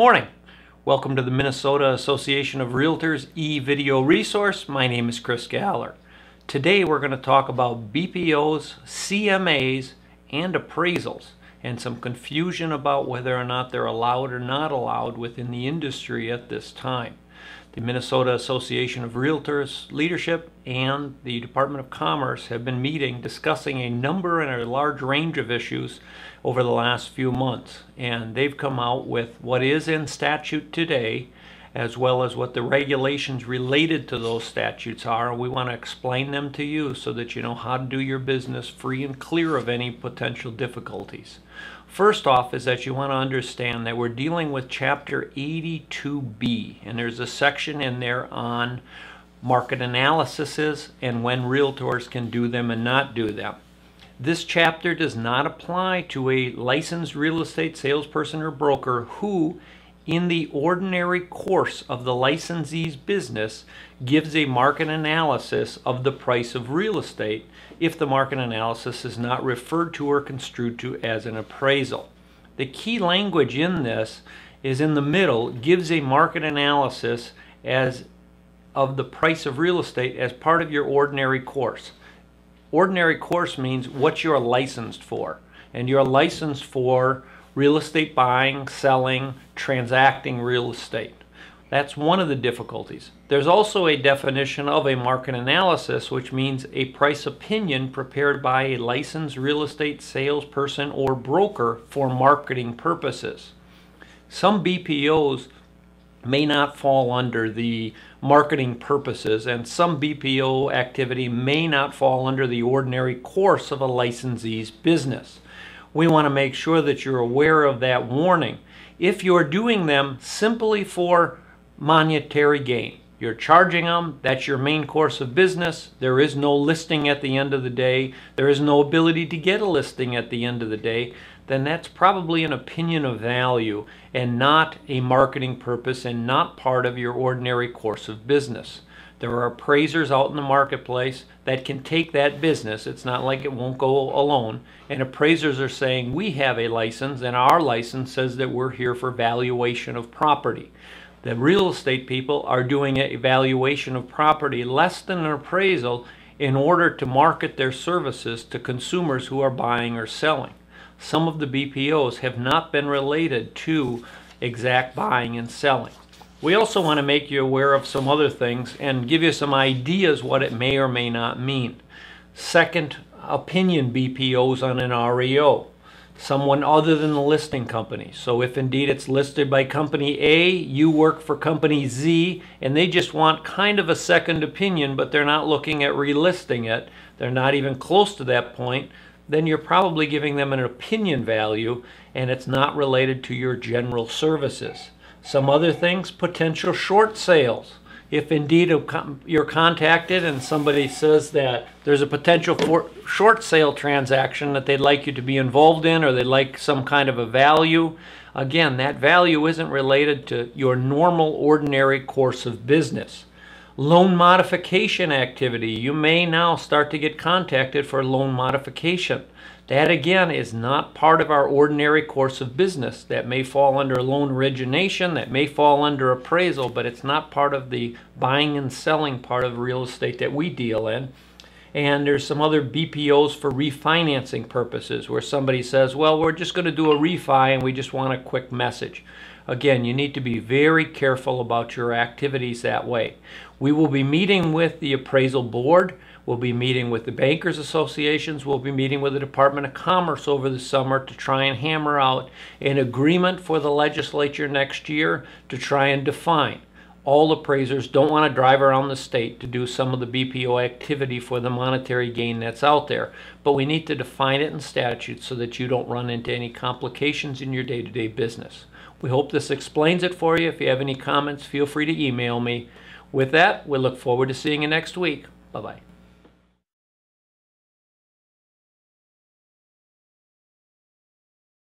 Morning. Welcome to the Minnesota Association of Realtors e-video resource. My name is Chris Galler. Today we're going to talk about BPOs, CMAs, and appraisals, and some confusion about whether or not they're allowed or not allowed within the industry at this time. The Minnesota Association of Realtors leadership and the Department of Commerce have been meeting discussing a number and a large range of issues over the last few months, and they've come out with what is in statute today as well as what the regulations related to those statutes are. We want to explain them to you so that you know how to do your business free and clear of any potential difficulties. First off is that you want to understand that we're dealing with Chapter 82B, and there's a section in there on market analyses and when realtors can do them and not do them. This chapter does not apply to a licensed real estate salesperson or broker who, in the ordinary course of the licensee's business, gives a market analysis of the price of real estate if the market analysis is not referred to or construed to as an appraisal. The key language in this is in the middle, gives a market analysis of the price of real estate as part of your ordinary course. Ordinary course means what you're licensed for, and you're licensed for real estate buying, selling, transacting real estate. That's one of the difficulties. There's also a definition of a market analysis, which means a price opinion prepared by a licensed real estate salesperson or broker for marketing purposes. Some BPOs may not fall under the marketing purposes, and some BPO activity may not fall under the ordinary course of a licensee's business. We want to make sure that you're aware of that warning. If you're doing them simply for monetary gain, you're charging them, that's your main course of business, there is no listing at the end of the day, there is no ability to get a listing at the end of the day, then that's probably an opinion of value and not a marketing purpose and not part of your ordinary course of business. There are appraisers out in the marketplace that can take that business. It's not like it won't go alone. And appraisers are saying, we have a license, and our license says that we're here for valuation of property. The real estate people are doing a valuation of property less than an appraisal in order to market their services to consumers who are buying or selling. Some of the BPOs have not been related to exact buying and selling. We also want to make you aware of some other things and give you some ideas what it may or may not mean. Second opinion BPOs on an REO, someone other than the listing company. So if indeed it's listed by company A, you work for company Z, and they just want kind of a second opinion, but they're not looking at relisting it, they're not even close to that point, then you're probably giving them an opinion value, and it's not related to your general services. Some other things, potential short sales. If indeed you're contacted and somebody says that there's a potential for short sale transaction that they'd like you to be involved in, or they'd like some kind of a value, again, that value isn't related to your normal ordinary course of business. Loan modification activity. You may now start to get contacted for loan modification. That again is not part of our ordinary course of business. That may fall under loan origination, that may fall under appraisal, but it's not part of the buying and selling part of real estate that we deal in. And there's some other BPOs for refinancing purposes where somebody says, well, we're just going to do a refi and we just want a quick message. Again, you need to be very careful about your activities that way. We will be meeting with the appraisal board. We'll be meeting with the bankers associations. We'll be meeting with the Department of Commerce over the summer to try and hammer out an agreement for the legislature next year to try and define. All appraisers don't want to drive around the state to do some of the BPO activity for the monetary gain that's out there, but we need to define it in statute so that you don't run into any complications in your day-to-day business. We hope this explains it for you. If you have any comments, feel free to email me. With that, we look forward to seeing you next week. Bye-bye.